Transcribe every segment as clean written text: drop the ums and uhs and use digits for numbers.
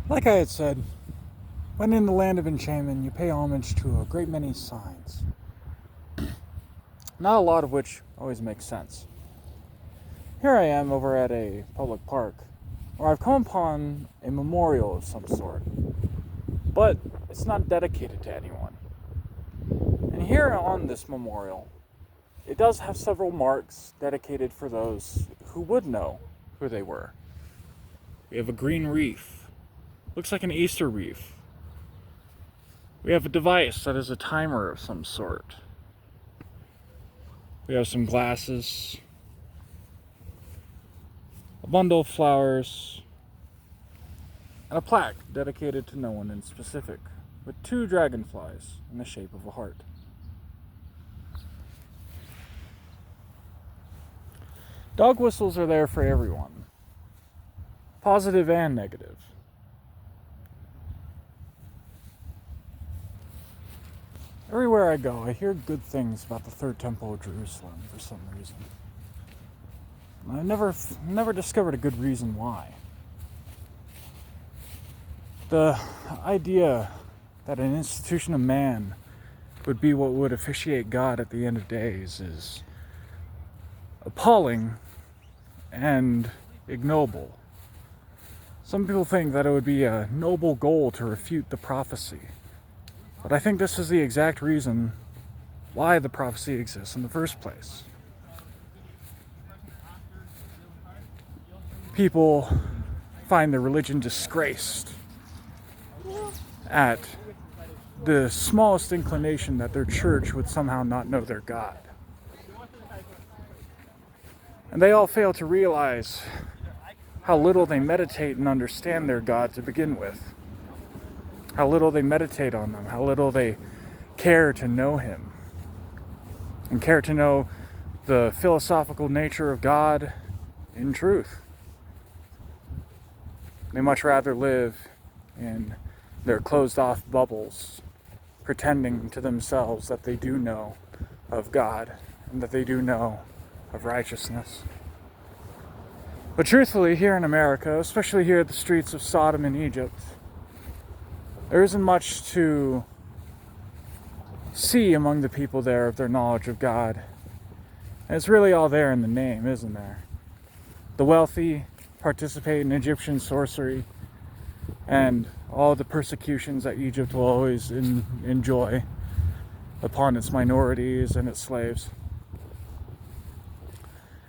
Like I had said, when in the land of enchantment, you pay homage to a great many signs, not a lot of which always makes sense. Here I am over at a public park, where I've come upon a memorial of some sort, but it's not dedicated to anyone. And here on this memorial, it does have several marks dedicated for those who would know who they were. We have a green wreath, looks like an Easter wreath. We have a device that is a timer of some sort. We have some glasses, a bundle of flowers, and a plaque dedicated to no one in specific, with two dragonflies in the shape of a heart. Dog whistles are there for everyone, positive and negative. Everywhere I go, I hear good things about the Third Temple of Jerusalem for some reason. I've never discovered a good reason why. The idea that an institution of man would be what would officiate God at the end of days is appalling and ignoble. Some people think that it would be a noble goal to refute the prophecy. But I think this is the exact reason why the prophecy exists in the first place. People find their religion disgraced at the smallest inclination that their church would somehow not know their God. And they all fail to realize how little they meditate and understand their God to begin with. How little they meditate on them, how little they care to know Him, and care to know the philosophical nature of God in truth. They much rather live in their closed-off bubbles, pretending to themselves that they do know of God and that they do know of righteousness. But truthfully, here in America, especially here at the streets of Sodom and Egypt, there isn't much to see among the people there of their knowledge of God. And it's really all there in the name, isn't there? The wealthy participate in Egyptian sorcery and all the persecutions that Egypt will always enjoy upon its minorities and its slaves.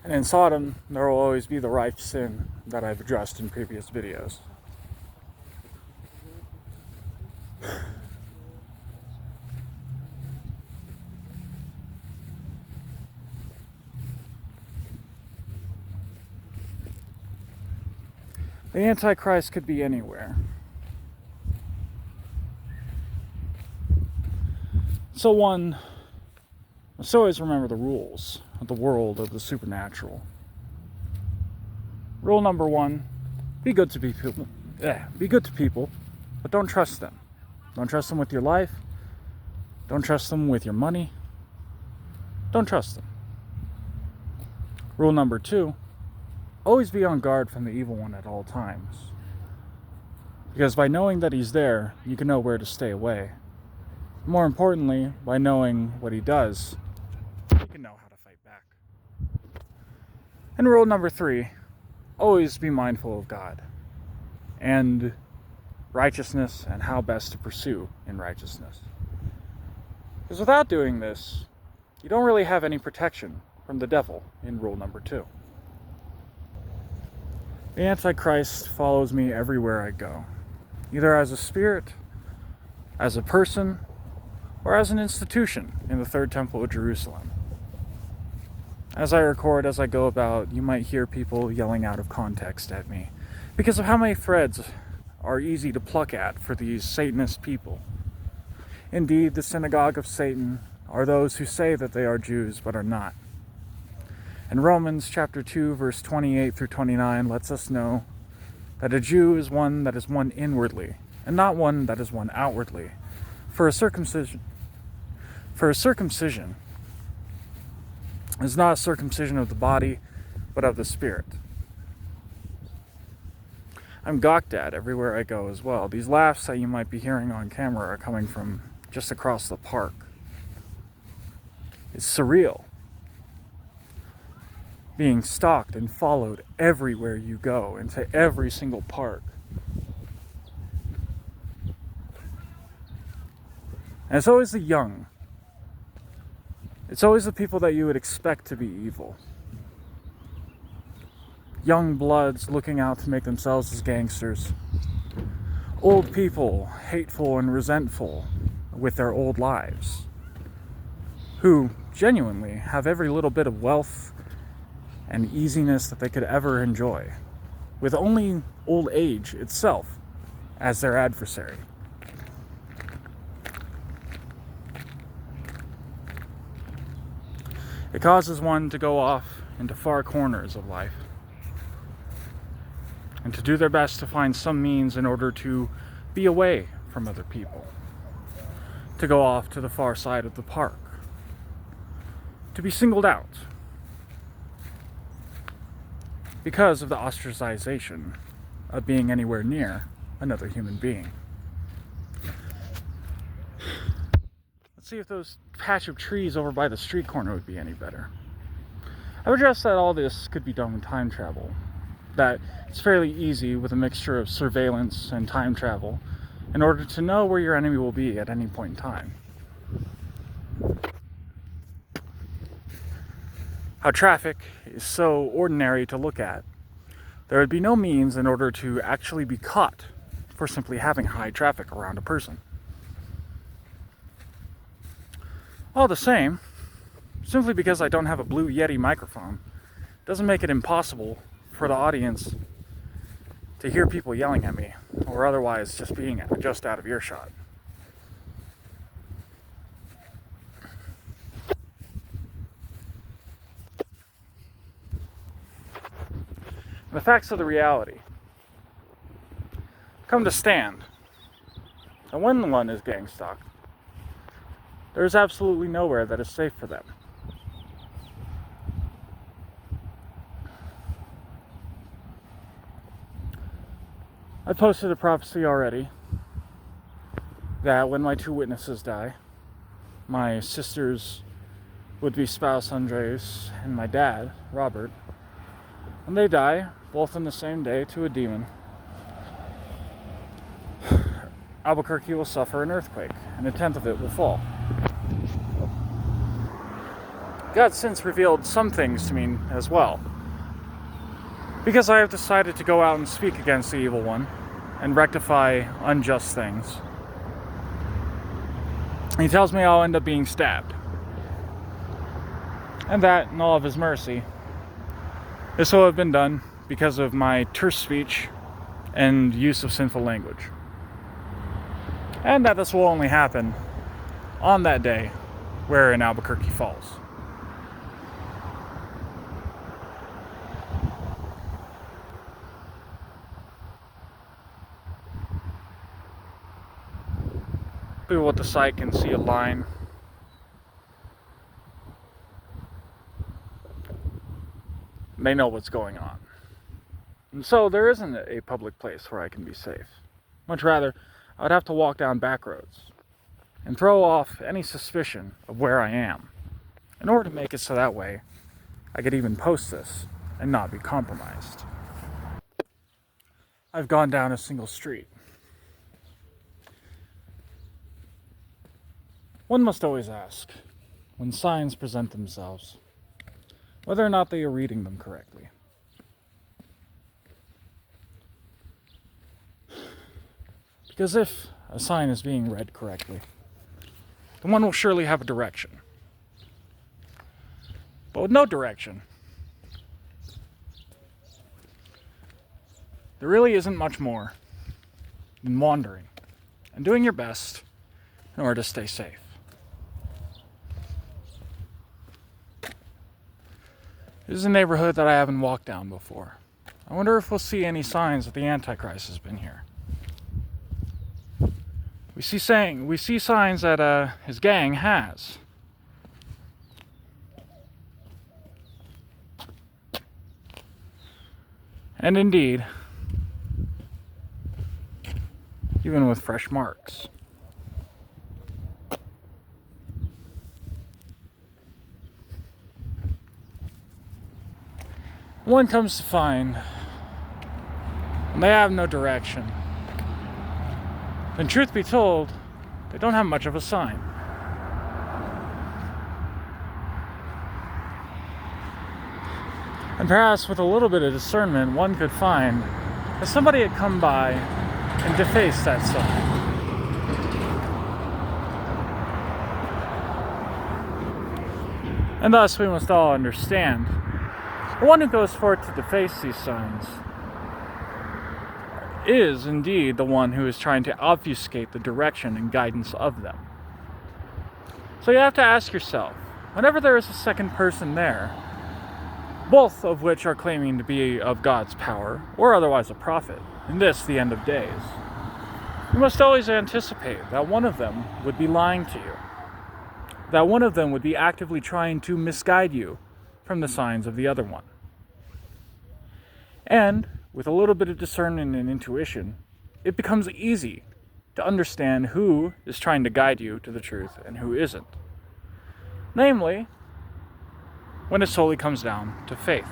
And in Sodom, there will always be the rife sin that I've addressed in previous videos. The Antichrist could be anywhere. So always remember the rules of the world of the supernatural. Rule number 1, be good to people. Be good to people, but don't trust them. Don't trust them with your life. Don't trust them with your money. Don't trust them. Rule number 2, always be on guard from the evil one at all times. Because by knowing that he's there, you can know where to stay away. More importantly, by knowing what he does, you can know how to fight back. And rule number 3, always be mindful of God and righteousness and how best to pursue in righteousness. Because without doing this, you don't really have any protection from the devil in rule number 2. The Antichrist follows me everywhere I go, either as a spirit, as a person, or as an institution in the Third Temple of Jerusalem. As I record, as I go about, you might hear people yelling out of context at me because of how many threads are easy to pluck at for these Satanist people. Indeed, the synagogue of Satan are those who say that they are Jews but are not. And Romans chapter 2, verse 28 through 29 lets us know that a Jew is one that is one inwardly, and not one that is one outwardly. For a circumcision is not a circumcision of the body, but of the spirit. I'm gawked at everywhere I go as well. These laughs that you might be hearing on camera are coming from just across the park. It's surreal. Being stalked and followed everywhere you go, into every single park. And it's always the young. It's always the people that you would expect to be evil. Young bloods looking out to make themselves as gangsters. Old people, hateful and resentful with their old lives. Who genuinely have every little bit of wealth and easiness that they could ever enjoy, with only old age itself as their adversary. It causes one to go off into far corners of life and to do their best to find some means in order to be away from other people, to go off to the far side of the park, to be singled out because of the ostracization of being anywhere near another human being. Let's see if those patch of trees over by the street corner would be any better. I've addressed that all this could be done with time travel, that it's fairly easy with a mixture of surveillance and time travel in order to know where your enemy will be at any point in time. How traffic is so ordinary to look at, there would be no means in order to actually be caught for simply having high traffic around a person. All the same, simply because I don't have a Blue Yeti microphone, doesn't make it impossible for the audience to hear people yelling at me, or otherwise just being just out of earshot. The facts of the reality come to stand. And when one is gang stalked, there is absolutely nowhere that is safe for them. I posted a prophecy already that when my two witnesses die, my sister's would-be spouse Andres and my dad, Robert, when they die, both on the same day to a demon, Albuquerque will suffer an earthquake, and a tenth of it will fall. God since revealed some things to me as well, because I have decided to go out and speak against the evil one and rectify unjust things. He tells me I'll end up being stabbed, and that, in all of his mercy, this will have been done because of my terse speech and use of sinful language, and that this will only happen on that day wherein Albuquerque falls. People at the site can see a line. They know what's going on. And so there isn't a public place where I can be safe. Much rather, I would have to walk down back roads and throw off any suspicion of where I am in order to make it so that way I could even post this and not be compromised. I've gone down a single street. One must always ask, when signs present themselves, whether or not they are reading them correctly. Because if a sign is being read correctly, then one will surely have a direction. But with no direction, there really isn't much more than wandering and doing your best in order to stay safe. This is a neighborhood that I haven't walked down before. I wonder if we'll see any signs that the Antichrist has been here. We see signs that his gang has. And indeed, even with fresh marks. One comes to find when they have no direction, then truth be told, they don't have much of a sign. And perhaps with a little bit of discernment, one could find that somebody had come by and defaced that sign. And thus we must all understand, the one who goes forth to deface these signs is indeed the one who is trying to obfuscate the direction and guidance of them. So you have to ask yourself, whenever there is a second person there, both of which are claiming to be of God's power, or otherwise a prophet, in this, the end of days, you must always anticipate that one of them would be lying to you, that one of them would be actively trying to misguide you from the signs of the other one. And, with a little bit of discernment and intuition, it becomes easy to understand who is trying to guide you to the truth and who isn't. Namely, when it solely comes down to faith.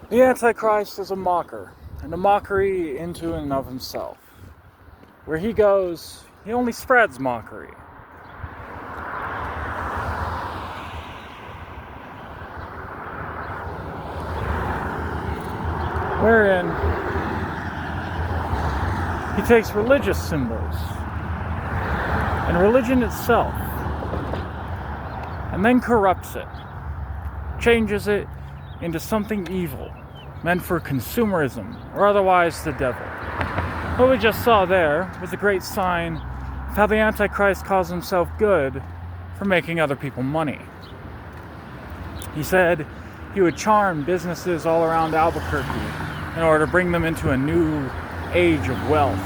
The Antichrist is a mocker, and a mockery into and of himself. Where he goes, he only spreads mockery. Wherein he takes religious symbols and religion itself, and then corrupts it, changes it into something evil, meant for consumerism, or otherwise the devil. What we just saw there was a great sign of how the Antichrist calls himself good for making other people money. He said he would charm businesses all around Albuquerque in order to bring them into a new age of wealth.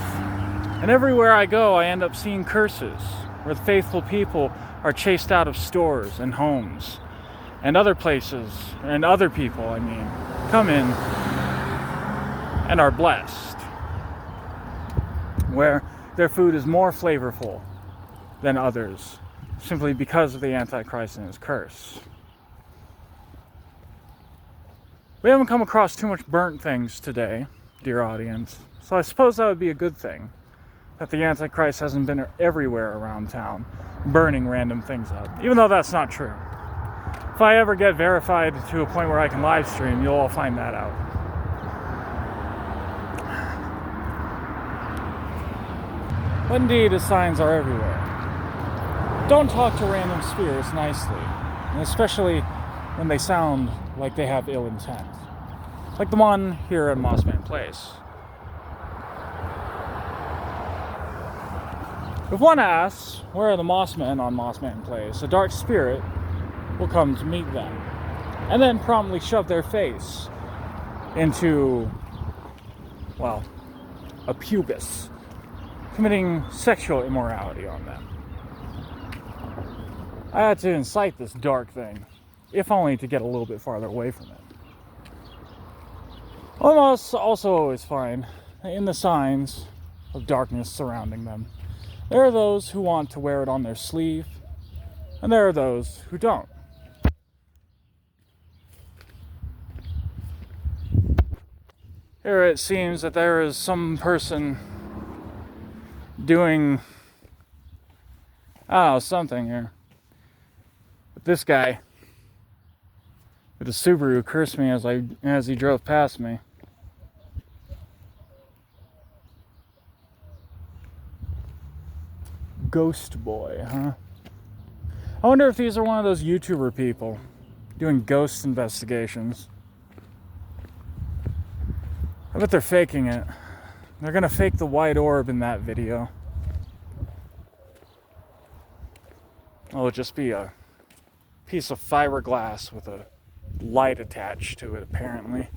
And everywhere I go, I end up seeing curses, where the faithful people are chased out of stores and homes, and other places, and other people, come in and are blessed, where their food is more flavorful than others, simply because of the Antichrist and his curse. We haven't come across too much burnt things today, dear audience, so I suppose that would be a good thing, that the Antichrist hasn't been everywhere around town, burning random things up, even though that's not true. If I ever get verified to a point where I can live stream, you'll all find that out. But indeed, the signs are everywhere. Don't talk to random spirits nicely, and especially when they sound like they have ill intent. Like the one here at Mossman Place. If one asks, where are the Mossmen on Mossman Place, a dark spirit will come to meet them, and then promptly shove their face into, well, a pubis, committing sexual immorality on them. I had to incite this dark thing, if only to get a little bit farther away from it. I must also always find that in the signs of darkness surrounding them, there are those who want to wear it on their sleeve, and there are those who don't. Here it seems that there is some person doing, something here. But this guy with the Subaru cursed me as he drove past me. Ghost boy, huh? I wonder if these are one of those YouTuber people doing ghost investigations. I bet they're faking it. They're gonna fake the white orb in that video. It'll just be a piece of fiberglass with a light attached to it, apparently.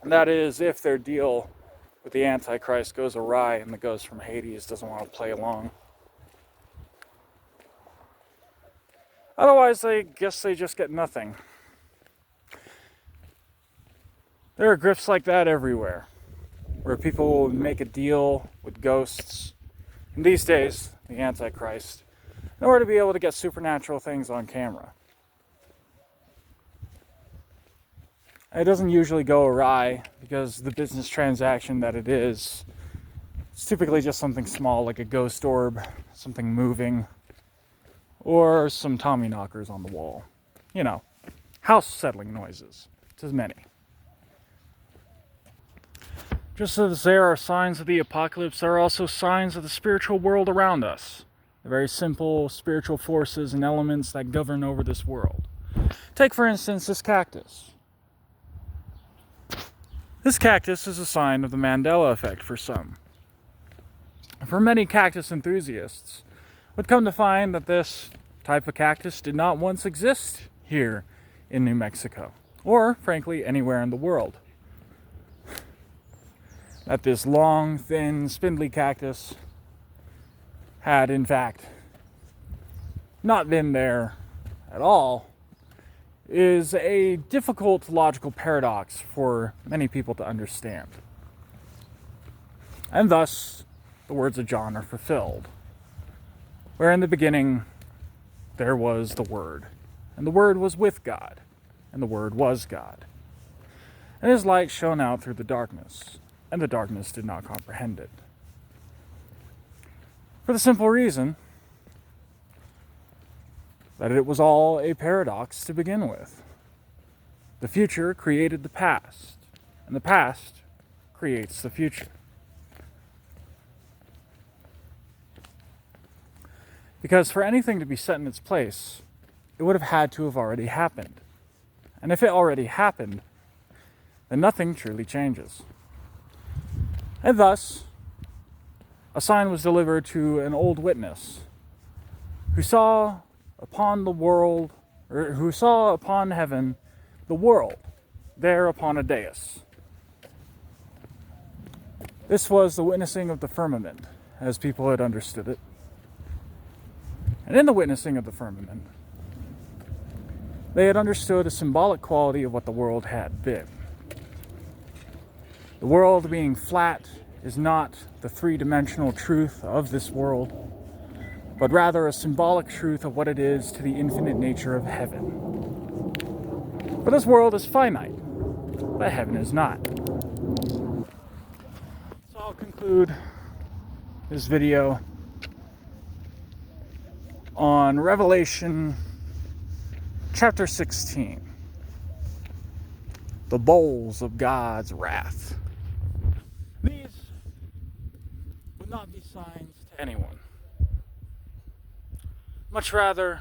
And that is if their deal with the Antichrist goes awry and the ghost from Hades doesn't want to play along. Otherwise, I guess they just get nothing. There are grifts like that everywhere, where people will make a deal with ghosts, and these days, the Antichrist, in order to be able to get supernatural things on camera. It doesn't usually go awry because the business transaction that it is, it's typically just something small like a ghost orb, something moving, or some Tommy knockers on the wall. You know, house settling noises. It's as many. Just as there are signs of the apocalypse, there are also signs of the spiritual world around us. The very simple spiritual forces and elements that govern over this world. Take, for instance, this cactus. This cactus is a sign of the Mandela effect for some. For many cactus enthusiasts, would come to find that this type of cactus did not once exist here in New Mexico, or, frankly, anywhere in the world. That this long, thin, spindly cactus had, in fact, not been there at all is a difficult logical paradox for many people to understand. And thus, the words of John are fulfilled, where in the beginning there was the Word, and the Word was with God, and the Word was God. And his light shone out through the darkness, and the darkness did not comprehend it. For the simple reason that it was all a paradox to begin with. The future created the past, and the past creates the future. Because for anything to be set in its place, it would have had to have already happened. And if it already happened, then nothing truly changes. And thus, a sign was delivered to an old witness who saw upon the world, or who saw upon heaven the world there upon a dais. This was the witnessing of the firmament, as people had understood it. And in the witnessing of the firmament, they had understood a symbolic quality of what the world had been. The world being flat is not the three-dimensional truth of this world, but rather a symbolic truth of what it is to the infinite nature of heaven. For this world is finite, but heaven is not. So I'll conclude this video on Revelation chapter 16, the bowls of God's wrath. These would not be signs to anyone. Much rather,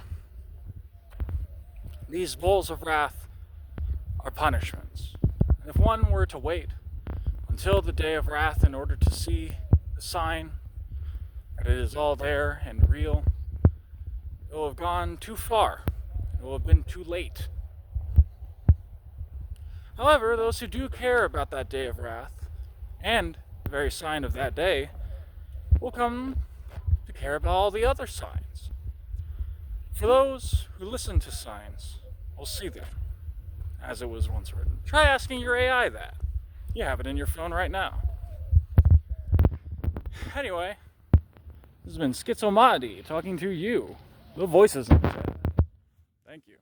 these bowls of wrath are punishments. And if one were to wait until the day of wrath in order to see the sign that it is all there and real, it will have gone too far. It will have been too late. However, those who do care about that day of wrath, and the very sign of that day, will come to care about all the other signs. For those who listen to signs will see them, as it was once written. Try asking your AI that. You have it in your phone right now. Anyway, this has been Schizomati talking to you, the voices in his head. Thank you.